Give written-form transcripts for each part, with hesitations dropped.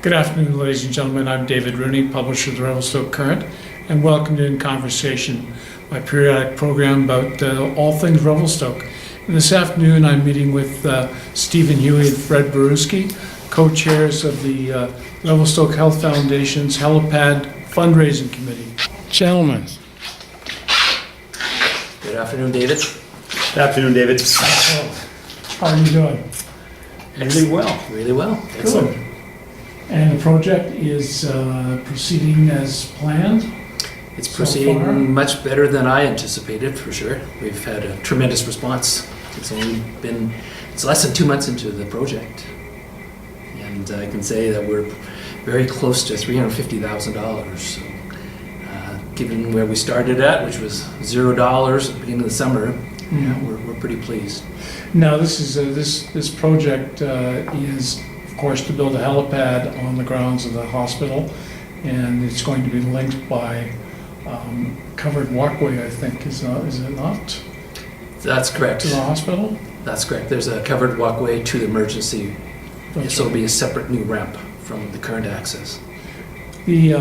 Good afternoon, ladies and gentlemen. I'm David Rooney, publisher of the Revelstoke Current, and welcome to In Conversation, my periodic program about all things Revelstoke. And this afternoon, I'm meeting with Hui and Fred Beruschi, co-chairs of the Revelstoke Health Foundation's Helipad Fundraising Committee. Gentlemen. Good afternoon, David. Good afternoon, David. How are you doing? Really well. Really well. Excellent. Good. And the project is proceeding as planned? It's So proceeding far? much better than I anticipated, for sure. We've had a tremendous response. It's less than 2 months into the project. And I can say that we're very close to $350,000. So, given where we started at, which was $0 at the beginning of the summer, yeah, we're pretty pleased. Now, this is this project is, of course, to build a helipad on the grounds of the hospital, and it's going to be linked by covered walkway, I think, is it not? That's correct. To the hospital? That's correct. There's a covered walkway to the emergency, That's so it'll right. be a separate new ramp from the current access. The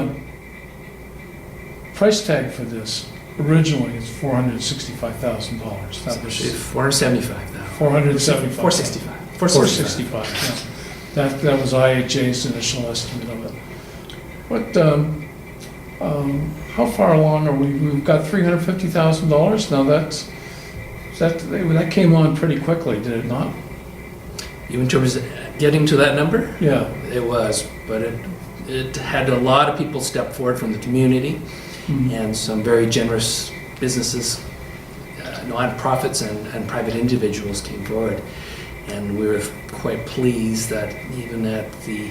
price tag for this originally is $465,000. That was $475,000. $475,000. $465,000. $465,000. Yeah. That was IHA's initial estimate of it. What? How far along are we? We've got $350,000 now. That came on pretty quickly, did it not? Even in terms of getting to that number, Yeah. it was, but it had a lot of people step forward from the community, and some very generous businesses, non-profits and private individuals came forward. And we were quite pleased that even at the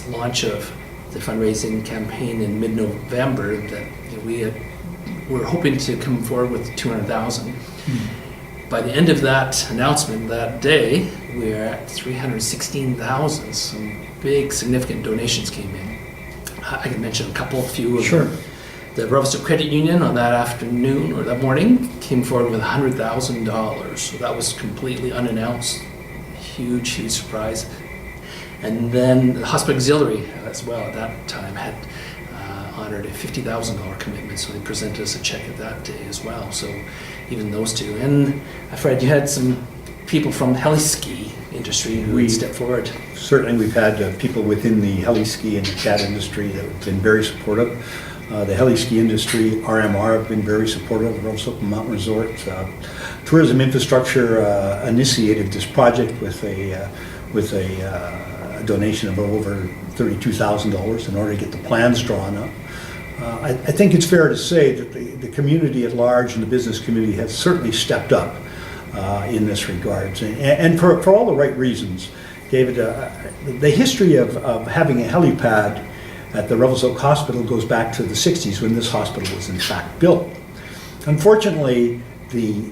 launch of the fundraising campaign in mid-November, that we were hoping to come forward with $200,000. By the end of that announcement that day, we were at $316,000. Some big, significant donations came in. I can mention a few of Sure. them. The Revelstoke Credit Union on that afternoon or that morning came forward with $100,000. So that was completely unannounced. Huge, huge surprise. And then the Hospital Auxiliary as well at that time had honored a $50,000 commitment. So they presented us a check at that day as well. So even those two. And Fred, you had some people from the heli-ski industry who would step forward. Certainly we've had people within the heli-ski and the CAT industry that have been very supportive. The heli-ski industry, RMR, have been very supportive of Revelstoke Mountain Resort. Tourism Infrastructure initiated this project with a donation of over $32,000 in order to get the plans drawn up. I think it's fair to say that the community at large and the business community has certainly stepped up in this regard, and for all the right reasons. David, the history of having a helipad at the Revelstoke Hospital goes back to the 60s when this hospital was in fact built. Unfortunately, the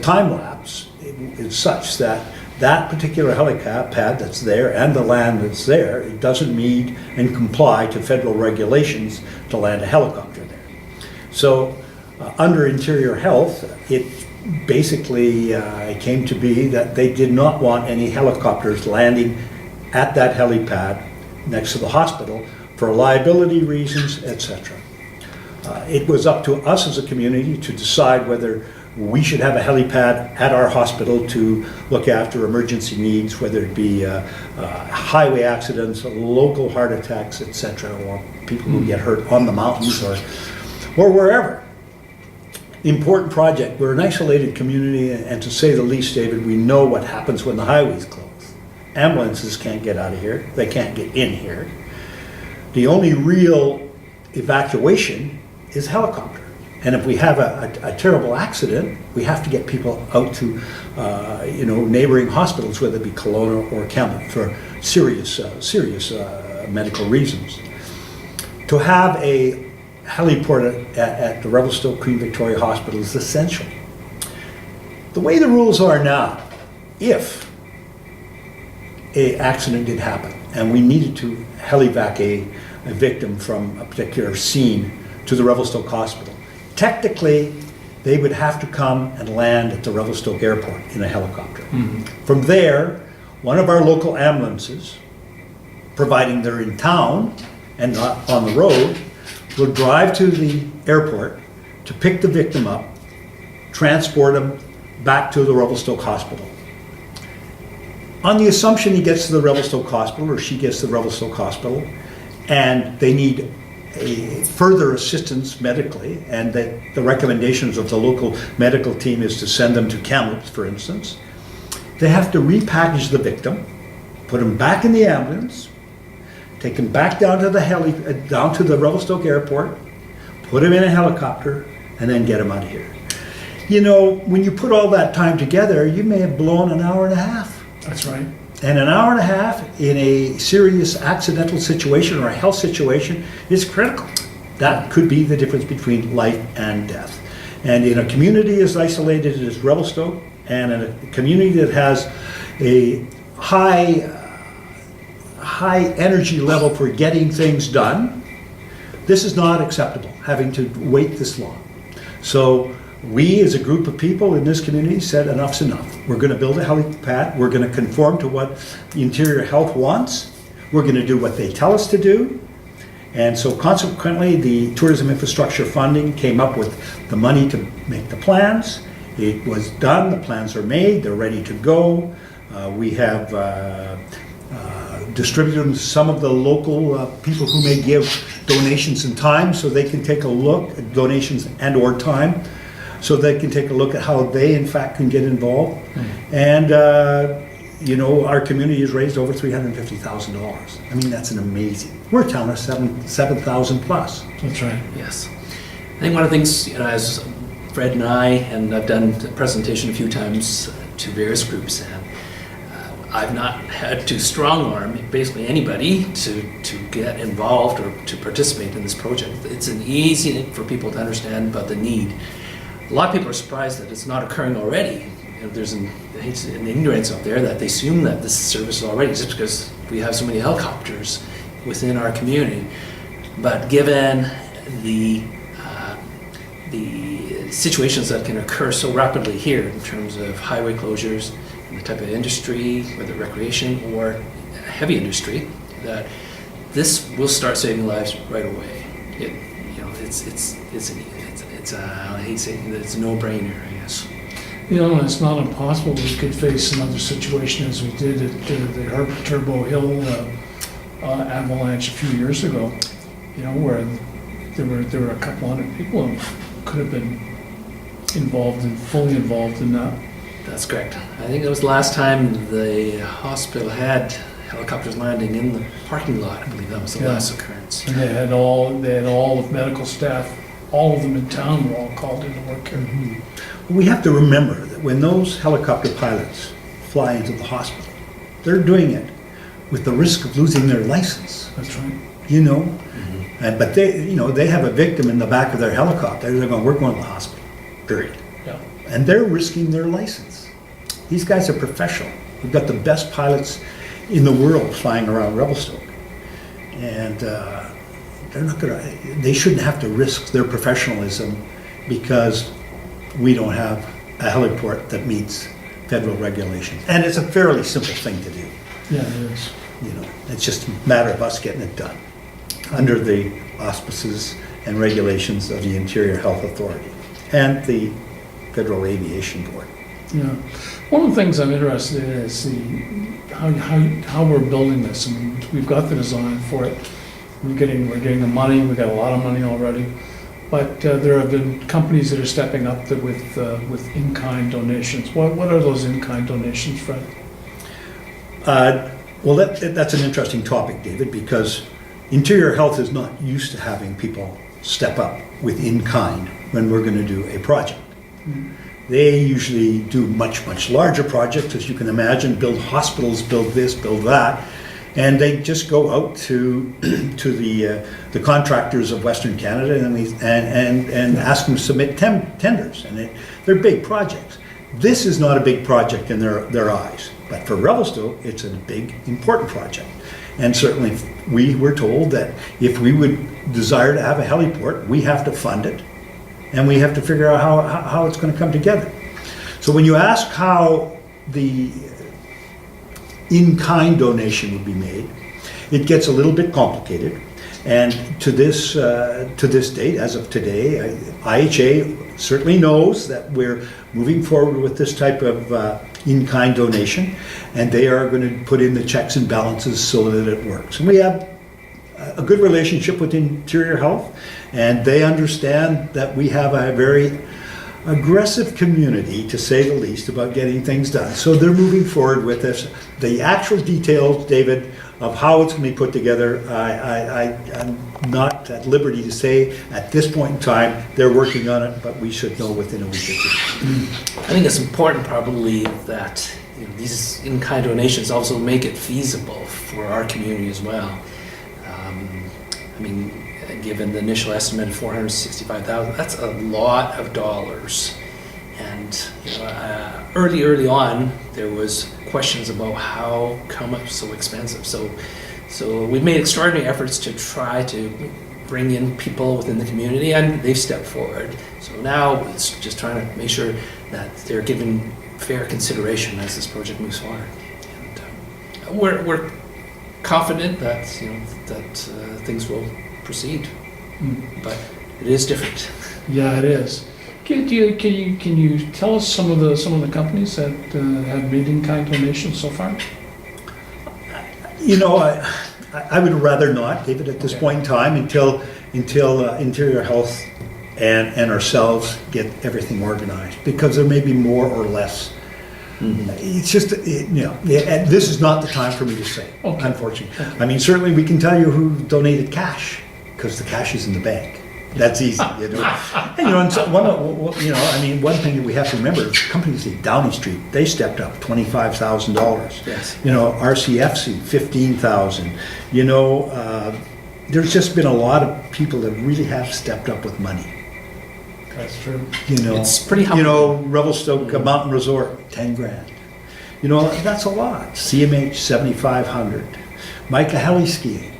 time lapse is such that that particular helipad that's there and the land that's there, it doesn't meet and comply to federal regulations to land a helicopter there. So under Interior Health, it basically came to be that they did not want any helicopters landing at that helipad next to the hospital for liability reasons, etc. It was up to us as a community to decide whether we should have a helipad at our hospital to look after emergency needs, whether it be highway accidents, local heart attacks, etc., or people who get hurt on the mountains or wherever. Important project. We're an isolated community, and to say the least, David, we know what happens when the highways close. Ambulances can't get out of here. They can't get in here. The only real evacuation is helicopter. And if we have a terrible accident, we have to get people out to neighboring hospitals, whether it be Kelowna or Campbell, for serious medical reasons. To have a heliport at the Revelstoke Queen Victoria Hospital is essential. The way the rules are now, if an accident did happen and we needed to helivac a victim from a particular scene to the Revelstoke Hospital, technically they would have to come and land at the Revelstoke Airport in a helicopter. From there, one of our local ambulances providing they're in town and not on the road, will drive to the airport to pick the victim up, transport him back to the Revelstoke Hospital. On the assumption he gets to the Revelstoke Hospital, or she gets to the Revelstoke Hospital, and they need a further assistance medically, and that the recommendations of the local medical team is to send them to Kamloops, for instance, they have to repackage the victim, put him back in the ambulance, take him back down to the Revelstoke Airport, put him in a helicopter, and then get him out of here. You know, when you put all that time together, you may have blown an hour and a half. That's right. And an hour and a half in a serious accidental situation or a health situation is critical. That could be the difference between life and death. And in a community as isolated as Revelstoke, and in a community that has a high energy level for getting things done, this is not acceptable, having to wait this long. So we as a group of people in this community said enough's enough. We're going to build a helipad. We're going to conform to what the Interior Health wants. We're going to do what they tell us to do. And so consequently, the tourism infrastructure funding came up with the money to make the plans. It was done. The plans are made. They're ready to go. We have distributed them to some of the local people who may give donations in time, so they can take a look at donations and or time, so they can take a look at how they in fact can get involved. And you know, our community has raised over $350,000. I mean, that's an amazing. We're a town of 7,000 plus. That's right. Yes. I think one of the things, you know, as Fred and I've done a presentation a few times to various groups, and I've not had to strong-arm basically anybody to get involved or to participate in this project. It's an easy for people to understand about the need. A lot of people are surprised that it's not occurring already. You know, there's an ignorance out there that they assume that this service is already, just because we have so many helicopters within our community. But given the situations that can occur so rapidly here in terms of highway closures and the type of industry, whether recreation or heavy industry, that this will start saving lives right away. I hate saying that it's a no-brainer, I guess. You know, it's not impossible we could face another situation as we did at the Turbo Hill avalanche a few years ago, you know, where there were a couple hundred people who could have been fully involved in that. That's correct. I think that was the last time the hospital had helicopters landing in the parking lot. I believe that was the last occurrence. And they had all of medical staff, all of them in town, were all called into work here. Mm-hmm. We have to remember that when those helicopter pilots fly into the hospital, they're doing it with the risk of losing their license. That's right. You know, but they have a victim in the back of their helicopter. They're going, we're going to the hospital, period. Yeah. And they're risking their license. These guys are professional. We've got the best pilots in the world flying around Revelstoke, and they shouldn't have to risk their professionalism because we don't have a heliport that meets federal regulations. And it's a fairly simple thing to do. Yeah, it is. You know, it's just a matter of us getting it done under the auspices and regulations of the Interior Health Authority and the Federal Aviation Board. Yeah. One of the things I'm interested in is how we're building this. I mean, we've got the design for it. We're getting the money. We've got a lot of money already. But there have been companies that are stepping up with InKind donations. What are those InKind donations, Fred? Well, that's an interesting topic, David, because Interior Health is not used to having people step up with InKind when we're going to do a project. Mm-hmm. They usually do much, much larger projects, as you can imagine, build hospitals, build this, build that, and they just go out to the contractors of Western Canada and ask them to submit tenders, and they're big projects. This is not a big project in their eyes, but for Revelstoke, it's a big, important project. And certainly, we were told that if we would desire to have a heliport, we have to fund it, and we have to figure out how it's going to come together. So when you ask how the in-kind donation would be made, it gets a little bit complicated. And to this date, as of today, IHA certainly knows that we're moving forward with this type of in-kind donation, and they are going to put in the checks and balances so that it works. And we have a good relationship with Interior Health, and they understand that we have a very aggressive community, to say the least, about getting things done. So they're moving forward with this. The actual details, David, of how it's going to be put together, I'm not at liberty to say at this point in time. They're working on it, but we should know within a week or two. I think it's important probably that these in-kind donations also make it feasible for our community as well. I mean, given the initial estimate of $465,000, that's a lot of dollars. And early on, there was questions about how come it's so expensive. So we've made extraordinary efforts to try to bring in people within the community, and they've stepped forward. So now it's just trying to make sure that they're given fair consideration as this project moves forward. And we're confident that things will proceed, but it is different. Yeah, it is. Can you tell us some of the companies that have made in-kind donations so far? I would rather not, David, at this point in time, until Interior Health and ourselves get everything organized, because there may be more or less. It's just, this is not the time for me to say, unfortunately. I mean, certainly we can tell you who donated cash, because the cash is in the bank. That's easy, And so one thing that we have to remember is companies like Downey Street, they stepped up $25,000. Yes. RCFC, $15,000. There's just been a lot of people that really have stepped up with money. That's true. It's pretty humbling. Revelstoke Mountain Resort, 10 grand. That's a lot. CMH, 7,500. Micah Heli Skiing,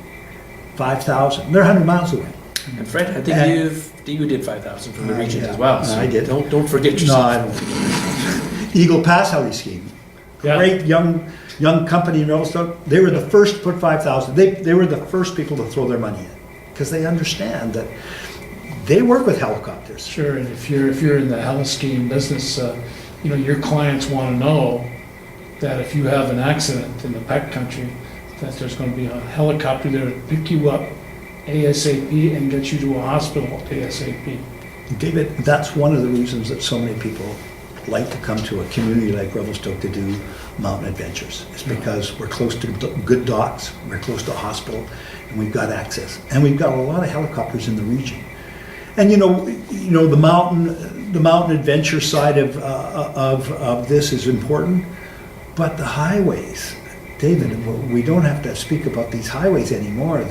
5,000. They're 100 miles away. And Fred, I think you did 5,000 from the region as well. So I did. Don't forget yourself. Eagle Pass Heli Skiing. Yeah. Great young company in Revelstoke. They were the first to put 5,000. They were the first people to throw their money in, because they understand that they work with helicopters. Sure, and if you're in the heli-skiing business, your clients want to know that if you have an accident in the backcountry, that there's going to be a helicopter there to pick you up ASAP and get you to a hospital ASAP. David, that's one of the reasons that so many people like to come to a community like Revelstoke to do mountain adventures. It's because we're close to good docks, we're close to a hospital, and we've got access. And we've got a lot of helicopters in the region. And the mountain adventure side of this is important, but the highways, David, we don't have to speak about these highways anymore.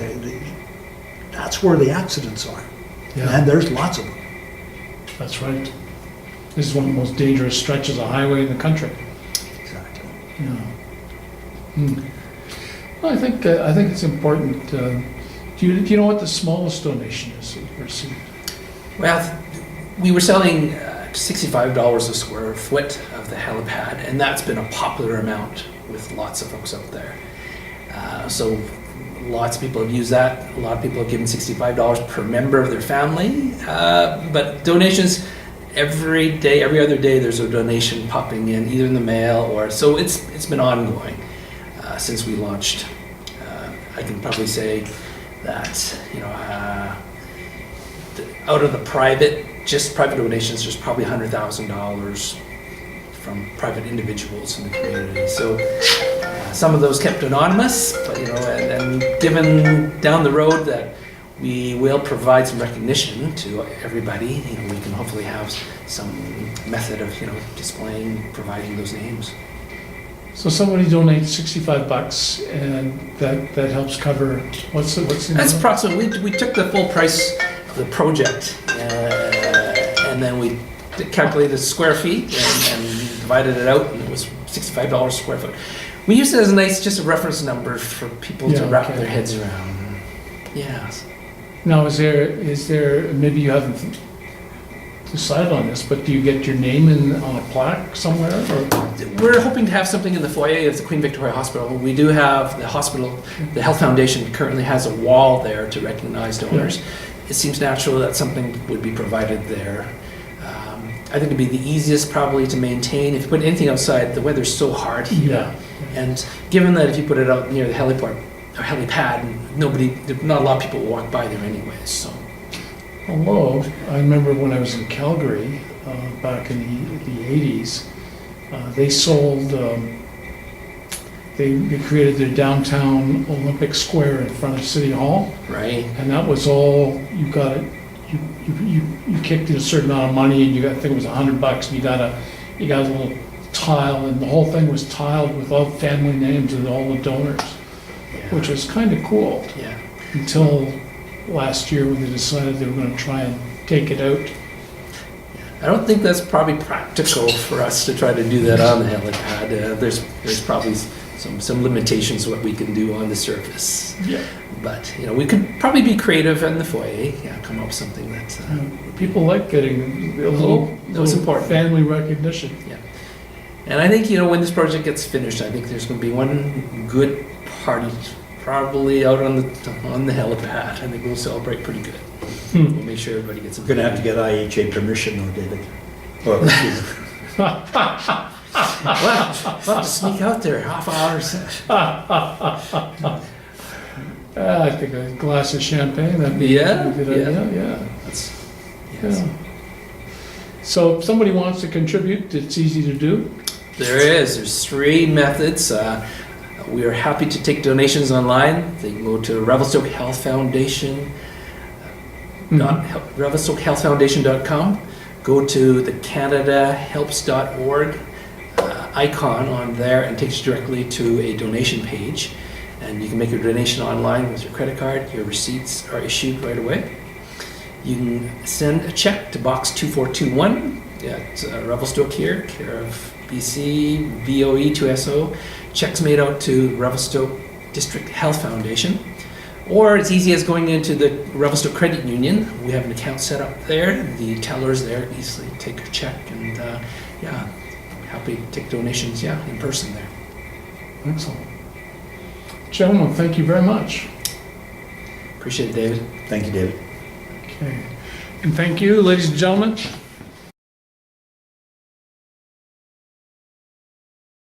That's where the accidents are, and there's lots of them. That's right. This is one of the most dangerous stretches of highway in the country. Exactly. Well, I think it's important. Do you know what the smallest donation is that you've received? Well, we were selling $65 a square foot of the helipad, and that's been a popular amount with lots of folks out there. So lots of people have used that. A lot of people have given $65 per member of their family. But donations, every day, every other day, there's a donation popping in, either in the mail or... So it's been ongoing since we launched. I can probably say that, out of the private donations, there's probably $100,000 from private individuals in the community. So some of those kept anonymous, but and given down the road that we will provide some recognition to everybody, we can hopefully have some method of providing those names. So somebody donates $65, and that helps cover what's the That's number? approximately. We took the full price of the project, and then we calculated the square feet and divided it out, and it was $65 a square foot. We used it as just a reference number for people to wrap their heads around. Yeah. Now, is there maybe you haven't decide on this, but do you get your name on a plaque somewhere, or? We're hoping to have something in the foyer of the Queen Victoria Hospital. We do have the hospital, the Health Foundation currently has a wall there to recognize donors. It seems natural that something would be provided there. I think it'd be the easiest probably to maintain. If you put anything outside, the weather's so hard here. Yeah. And given that if you put it out near the helipad, not a lot of people walk by there anyways, so. Although, I remember when I was in Calgary, back in the 80s, they sold, they created their downtown Olympic Square in front of City Hall, Right. and that was all, you got it, you kicked in a certain amount of money, and you got, I think it was $100, and you got a little tile, and the whole thing was tiled with all family names and all the donors, Yeah. which was kind of cool, Yeah. until last year when they decided they were gonna try and take it out. I don't think that's probably practical for us to try to do that on the helipad. There's probably some limitations what we can do on the surface. Yeah. But, we could probably be creative in the foyer, come up with something that, People like getting a little That's important. family recognition. and I think, when this project gets finished, I think there's going to be one good party probably out on the helipad. I think we'll celebrate pretty good. We'll make sure everybody gets a We're gonna have to get IHA permission though, David. Or, excuse me. Well, we'll have to sneak out there, half hours. I think a glass of champagne, that'd be Yeah, a good yeah. idea, yeah. Yes. Yeah. So if somebody wants to contribute, it's easy to do. There's 3 methods. We are happy to take donations online. They can go to Revelstoke Health Foundation, revelstokehealthfoundation.com. Go to the canadahelps.org icon on there and takes you directly to a donation page. And you can make your donation online with your credit card. Your receipts are issued right away. You can send a check to Box 2421 at Revelstoke here, care of BC, VOE 2SO. Checks made out to Revelstoke District Health Foundation. Or as easy as going into the Revelstoke Credit Union. We have an account set up there. The tellers there easily take a check, and happy to take donations, in person there. Excellent. Gentlemen, thank you very much. Appreciate it, David. Thank you, David. Okay. And thank you, ladies and gentlemen.